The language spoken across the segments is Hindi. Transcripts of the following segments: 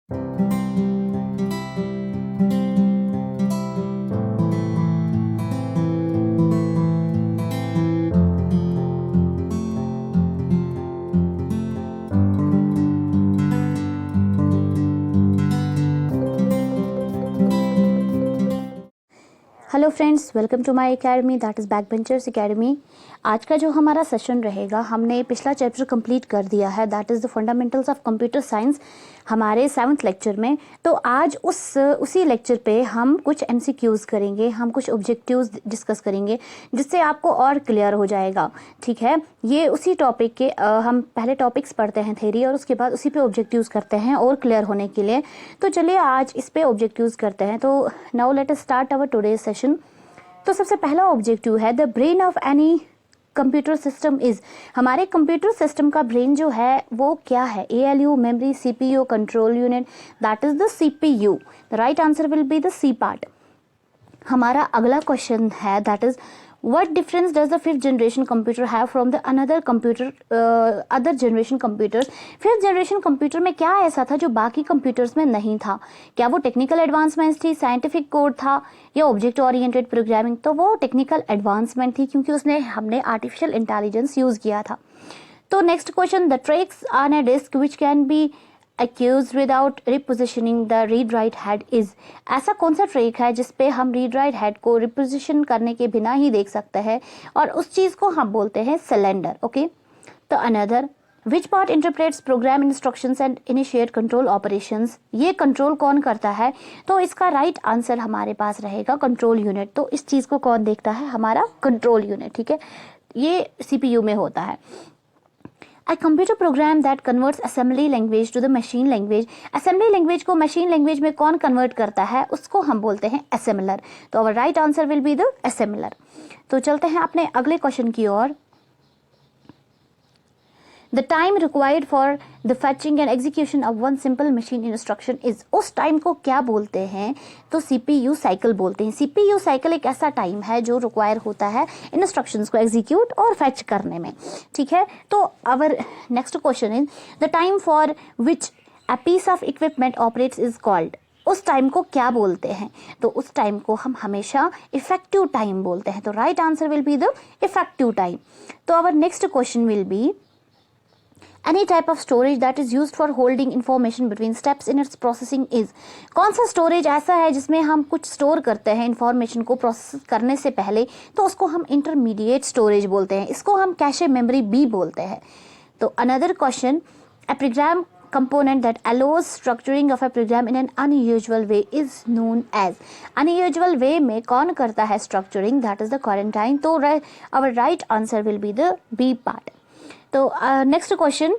Hello friends, welcome to my academy, that is backbenchers academy. आज का जो हमारा सेशन रहेगा, हमने पिछला चैप्टर कंप्लीट कर दिया है, that is the fundamentals of computer science, हमारे 7th लेक्चर में। तो आज उसी लेक्चर पे हम कुछ एमसीक्यूज़ करेंगे, हम कुछ ऑब्जेक्टिव्स डिस्कस करेंगे, जिससे आपको और क्लियर हो जाएगा। ठीक है, ये उसी टॉपिक के हम पहले टॉपिक्स पढ़ते हैं थ्योरी, और उसके बाद उसी पे ऑब्जेक्टिव्स करते हैं और क्लियर होने के लिए। तो चलिए आज इस पे ऑब्जेक्टिव्स करते हैं। तो now let us start our today session. तो सबसे पहला ऑब्जेक्टिव है, the brain of any computer system is. हमारे कंप्यूटर सिस्टम का ब्रेन जो है वो क्या है? ALU, memory, CPU, control unit, that is the CPU। The right answer will be the C part. हमारा अगला क्वेश्चन है, that is what difference does the fifth generation computer have from the other generation computers? Fifth generation computer में क्या ऐसा था जो बाकी कंप्यूटर्स में नहीं था? क्या वो टेक्निकल एडवांसमेंट थी, साइंटिफिक कोड था, या ऑब्जेक्ट ओरिएंटेड प्रोग्रामिंग? तो वो टेक्निकल एडवांसमेंट थी, क्योंकि उसने हमने आर्टिफिशियल इंटेलिजेंस यूज किया था। तो next question, the tracks on a disk which can be accused without repositioning the read write head is। ऐसा कौन सा ट्रेक है जिसपे हम रीड राइट हेड को रिपोजिशन करने के बिना ही देख सकते हैं, और उस चीज को हम बोलते हैं सिलेंडर। ओके, तो another, which part interprets program instructions and initiate control operations? ये कंट्रोल कौन करता है? तो इसका राइट आंसर हमारे पास रहेगा कंट्रोल यूनिट। तो इस चीज को कौन देखता है? हमारा कंट्रोल यूनिट। ठीक है, ये CPU में होता है। A computer program that converts assembly language to the machine language। assembly language को machine language में कौन convert करता है? उसको हम बोलते हैं assembler। तो our right answer will be the assembler। तो चलते हैं अपने अगले क्वेश्चन की ओर। The time required for the fetching and execution of one simple machine instruction is। उस टाइम को क्या बोलते हैं? तो CPU साइकिल बोलते हैं। CPU साइकिल एक ऐसा टाइम है जो रिक्वायर होता है इंस्ट्रक्शंस को एग्जीक्यूट और फैच करने में। ठीक है, तो our next question is, the time for which a piece of equipment operates is called. उस टाइम को क्या बोलते हैं? तो उस टाइम को हम हमेशा इफेक्टिव टाइम बोलते हैं। तो right answer will be the effective time. तो our next question will be, any type of storage that is used for holding information between steps in its processing is। कौन सा स्टोरेज ऐसा है जिसमें हम कुछ स्टोर करते हैं इंफॉर्मेशन को प्रोसेस करने से पहले? तो उसको हम इंटरमीडिएट स्टोरेज बोलते हैं, इसको हम कैशे मेमोरी भी बोलते हैं। तो another question, a program component that allows structuring of a program in an unusual way is known as। unusual way में कौन करता है structuring? that is the quarantine। तो our right answer will be the B part। तो next question,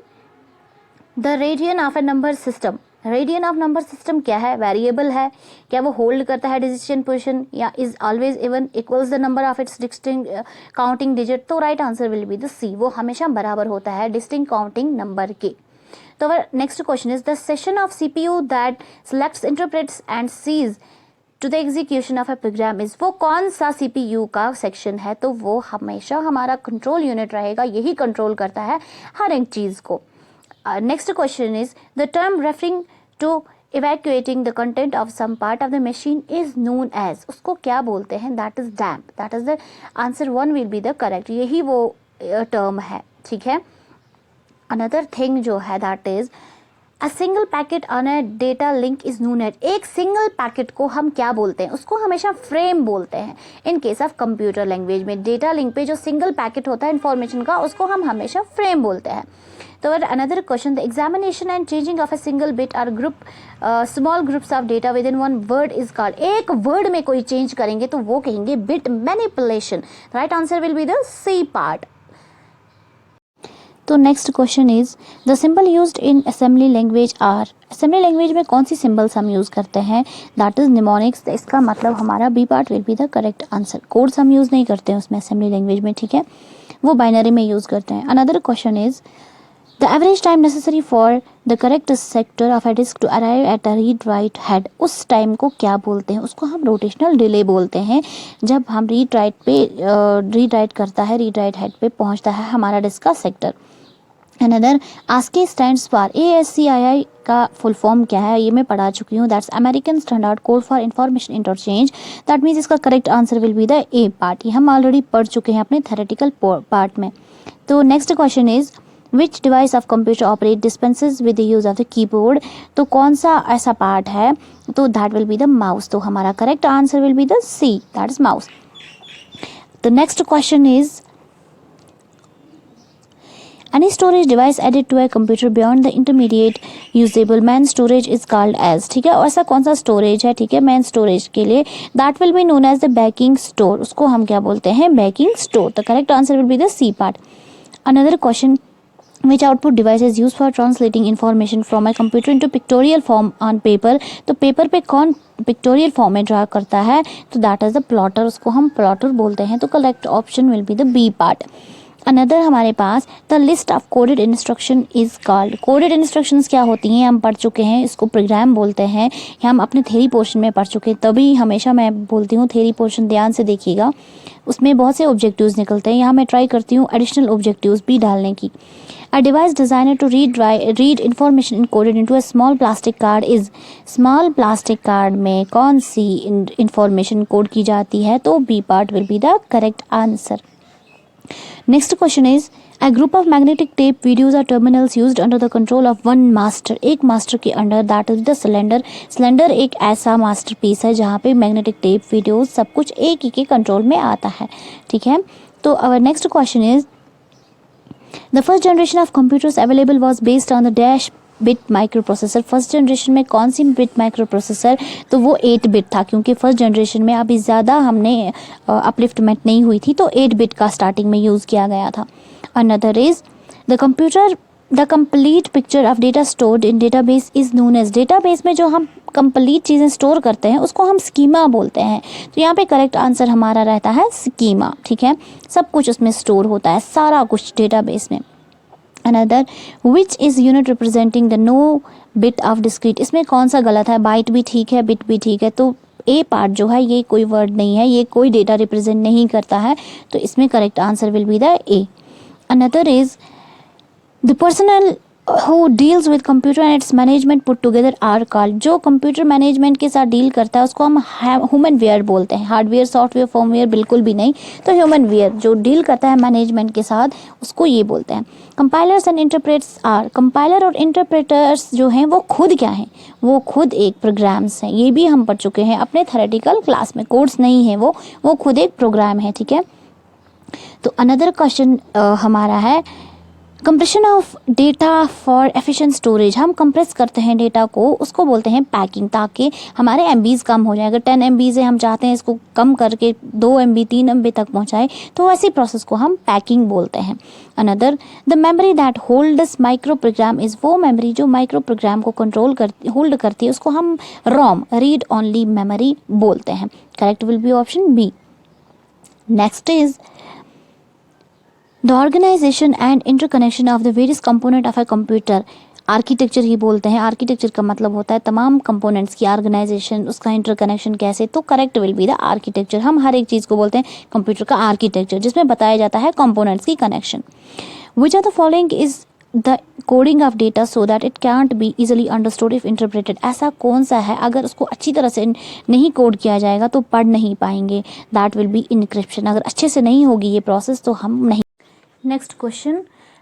the radian of a number system. Radian of number system क्या है? वेरिएबल है। क्या वो होल्ड करता है डिजिशन पोजिशन, या is always even, equals the number of its distinct counting digit? तो right answer will be the C, वो हमेशा बराबर होता है डिस्टिंक्ट काउंटिंग नंबर के। तो next question is, the section of CPU that selects, interprets and sees to the execution of a program is. वो कौन सा CPU का सेक्शन है? तो वो हमेशा हमारा कंट्रोल यूनिट रहेगा, यही कंट्रोल करता है हर एक चीज को। Next question is, the term referring to evacuating the content of some part of the machine is known as। उसको क्या बोलते हैं? That is damp. That is the answer 1 will be the correct, यही वो टर्म है। ठीक है, अनदर थिंग जो है, that is A single packet on a data link is known as। एक सिंगल पैकेट को हम क्या बोलते हैं? उसको हमेशा फ्रेम बोलते हैं। In case of computer language में डेटा लिंक पे जो सिंगल पैकेट होता है इन्फॉर्मेशन का, उसको हम हमेशा फ्रेम बोलते हैं। तो another question, the examination and changing of a single bit और group small groups of data within one word is called. एक वर्ड में कोई चेंज करेंगे तो वो कहेंगे bit manipulation. Right answer will be the C part. तो next question is, the symbol used in assembly language are. Assembly language में कौन सी सिंबल्स हम यूज़ करते हैं? That is mnemonics. इसका मतलब हमारा B part will be the correct answer. Codes हम यूज़ नहीं करते हैं उसमें असेंबली लैंग्वेज में। ठीक है, वो बाइनरी में यूज़ करते हैं। Another question is, the average time necessary for the correct sector of a disk to arrive at a read write head. उस टाइम को क्या बोलते हैं? उसको हम रोटेशनल डिले बोलते हैं। जब हम रीड राइट करता है, रीड राइट हेड पे पहुंचता है हमारा डिस्क का sector. Another ASCII stands for, ASCII का फुल फॉर्म क्या है ये मैं पढ़ा चुकी हूँ, that's American standard code for information interchange. That means इसका correct answer will be the A part, ये हम ऑलरेडी पढ़ चुके हैं अपने थेरेटिकल पार्ट में। तो next question is which device of computer operate dispenses with the use of the keyboard, तो कौन सा ऐसा पार्ट है, तो that will be the mouse, तो हमारा correct answer will be the C, that is mouse. The next question is any storage device added to a computer beyond the intermediate usable main storage is called as, ठीक है, और ऐसा कौन सा स्टोरेज है, ठीक है, मेन स्टोरेज के लिए, that will be known as the backing store, उसको हम क्या बोलते हैं, backing store. The correct answer will be the C part. Another question, which output device is used for translating information from a computer into pictorial form on paper, तो पेपर पे कौन पिक्टोरियल फॉर्म में ड्रा करता है, तो दैट इज द प्लॉटर, उसको हम प्लॉटर बोलते हैं। तो correct option will be the B part. Another हमारे पास the list of coded instruction is called, coded instructions क्या होती हैं हम पढ़ चुके हैं, इसको प्रोग्राम बोलते हैं, हम अपने थ्योरी पोर्शन में पढ़ चुके हैं, तभी हमेशा मैं बोलती हूँ थ्योरी पोर्शन ध्यान से देखिएगा, उसमें बहुत से ऑब्जेक्टिव्स निकलते हैं, यहाँ मैं ट्राई करती हूँ एडिशनल ऑब्जेक्टिव्स भी डालने की। A device designed to read information encoded into a small plastic card is, small plastic card में कौन सी इंफॉर्मेशन कोड की जाती है, तो B part will be the correct answer. Next question is A group of magnetic tape videos are terminals used under the control of one master, एक मास्टर के under, that is the cylinder. Cylinder एक ऐसा मास्टर पीस है जहाँ पे मैग्नेटिक टेप वीडियोस सब कुछ एक ही के कंट्रोल में आता है, ठीक है। तो our next question is the first generation of computers available was based on the dash bit micro processor, first generation में कौन सी बिट माइक्रो प्रोसेसर, तो वो 8 बिट था, क्योंकि फर्स्ट जनरेशन में अभी ज़्यादा हमने अपलिफ्टमेंट नहीं हुई थी, तो 8 बिट का स्टार्टिंग में यूज़ किया गया था। Another is the complete picture of data stored in database is known as, database में जो हम कंप्लीट चीज़ें स्टोर करते हैं उसको हम स्कीमा बोलते हैं, तो यहाँ पे करेक्ट आंसर हमारा रहता है स्कीमा, ठीक है, सब कुछ उसमें स्टोर होता है, सारा कुछ डेटाबेस में। Another which is unit representing the no bit of discrete, इसमें कौन सा गलत है, बाइट भी ठीक है, बिट भी ठीक है, तो ए पार्ट जो है ये कोई वर्ड नहीं है, ये कोई डेटा रिप्रेजेंट नहीं करता है, तो इसमें correct answer will be the A. Another is the personnel who deals with computer and its management put together are called, जो कंप्यूटर मैनेजमेंट के साथ डील करता है उसको हम ह्यूमन वेयर बोलते हैं, हार्डवेयर सॉफ्टवेयर फर्मवेयर बिल्कुल भी नहीं, तो ह्यूमन वेयर जो डील करता है मैनेजमेंट के साथ उसको ये बोलते हैं। Compilers and interpreters are, compiler और इंटरप्रेटर्स जो हैं वो खुद क्या हैं, वो खुद एक प्रोग्राम्स हैं, ये भी हम पढ़ चुके हैं अपने थेरेटिकल क्लास में, कोड्स नहीं है वो खुद एक प्रोग्राम है, ठीक है। तो अनदर क्वेश्चन हमारा है compression of data for efficient storage, हम कंप्रेस करते हैं डेटा को, उसको बोलते हैं पैकिंग, ताकि हमारे MBs कम हो जाए, अगर 10 MBs है हम चाहते हैं इसको कम करके 2 MB 3 MB तक पहुंचाए, तो ऐसी प्रोसेस को हम पैकिंग बोलते हैं। Another the memory that holds micro program is, वो मेमोरी जो माइक्रो प्रोग्राम को होल्ड करती है उसको हम रोम, रीड ओनली मेमोरी बोलते हैं, correct will be option B. Next is the organisation and interconnection of the various component of a computer, architecture ही बोलते हैं, आर्किटेक्चर का मतलब होता है तमाम कंपोनेंट्स की ऑर्गेनाइजेशन, उसका इंटरकनेक्शन कैसे, तो correct will be the architecture, हम हर एक चीज़ को बोलते हैं कंप्यूटर का आर्किटेक्चर, जिसमें बताया जाता है कंपोनेंट्स की connection. Which are the following is the coding of data so that it can't be easily understood if interpreted, ऐसा कौन सा है अगर उसको अच्छी तरह से नहीं कोड किया जाएगा तो पढ़ नहीं पाएंगे, दैट विल बी इनक्रिप्शन, अगर अच्छे से नहीं होगी ये प्रोसेस तो हम नहीं। Next question,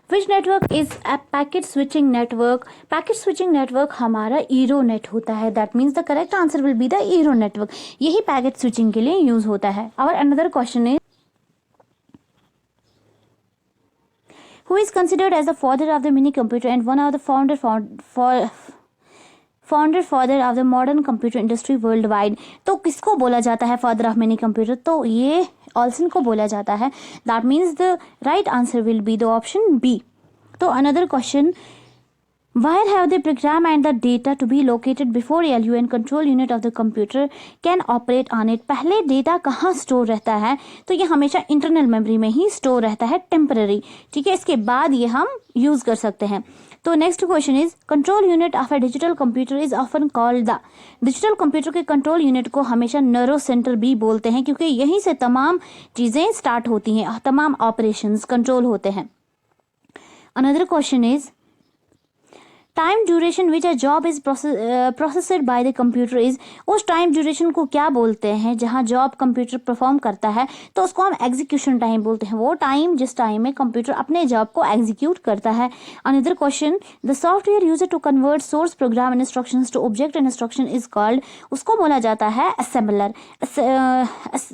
which network is a packet switching network, packet switching network हमारा ईरोनेट होता है, that means the correct answer will be the ईरो नेटवर्क, यही पैकेट स्विचिंग के लिए यूज होता है। और another question is who is considered as the father of the mini computer and one of the founder father of the modern computer industry worldwide, तो किसको बोला जाता है फादर ऑफ मिनी कंप्यूटर, तो ये ऑल्सन को बोला जाता है, that means the right answer will be the option B. तो another question, where have they program and the data to be located before LU and control unit of the computer can operate on it, पहले डेटा कहाँ स्टोर रहता है, तो ये हमेशा इंटरनल मेमोरी में ही स्टोर रहता है टेम्पररी, ठीक है, इसके बाद ये हम यूज कर सकते हैं। तो next question is control unit of a digital computer is often called the, digital computer के कंट्रोल यूनिट को हमेशा नर्व सेंटर भी बोलते हैं, क्योंकि यहीं से तमाम चीज़ें स्टार्ट होती हैं, तमाम ऑपरेशंस कंट्रोल होते हैं। Another question is time duration which a job is processed by the computer is, उस टाइम ड्यूरेशन को क्या बोलते हैं जहां जॉब कंप्यूटर परफॉर्म करता है, तो उसको हम एग्जीक्यूशन टाइम बोलते हैं, वो टाइम जिस टाइम में कंप्यूटर अपने जॉब को एग्जीक्यूट करता है. Another question, the software used to convert source program instructions to object instruction is called, उसको बोला जाता है assembler.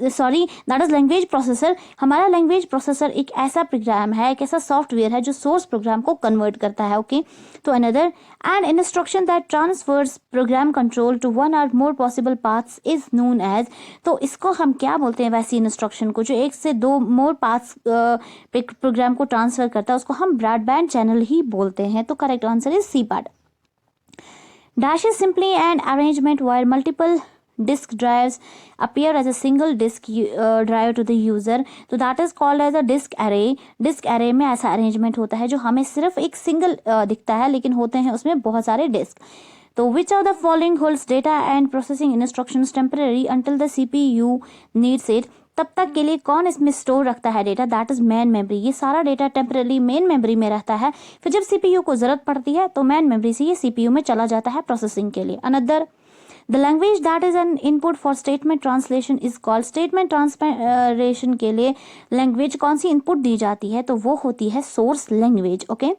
Sorry, that is language processor. हमारा लैंग्वेज प्रोसेसर एक ऐसा प्रोग्राम है, एक ऐसा सॉफ्टवेयर है जो सोर्स प्रोग्राम को कन्वर्ट करता है. ओके, तो another, an instruction that transfers program control to one or more possible paths is known as, तो इसको हम क्या बोलते हैं, वैसी इंस्ट्रक्शन को जो एक से दो मोर पाथ्स प्रोग्राम को ट्रांसफर करता है, उसको हम ब्रॉडबैंड चैनल ही बोलते हैं. तो correct answer is C part. Dash is simply an arrangement where multiple disk drives appear as a single disk drive to the user, तो that is called as a disk array. disk array में ऐसा अरेंजमेंट होता है जो हमें सिर्फ एक सिंगल दिखता है, लेकिन होते हैं उसमें बहुत सारे डिस्क. तो which of the following holds data and processing instructions temporary until the CPU needs it, तब तक के लिए कौन इसमें स्टोर रखता है data, that is main memory. ये सारा डेटा टेम्पररी मेन मेमोरी में रहता है, फिर जब सीपीयू को जरूरत पड़ती है तो मेन मेमोरी से ये सीपीयू में चला जाता है प्रोसेसिंग के लिए. Another, the language that is an input for statement translation is called, statement translation के लिए लैंग्वेज कौन सी इनपुट दी जाती है, तो वो होती है सोर्स लैंग्वेज. ओके.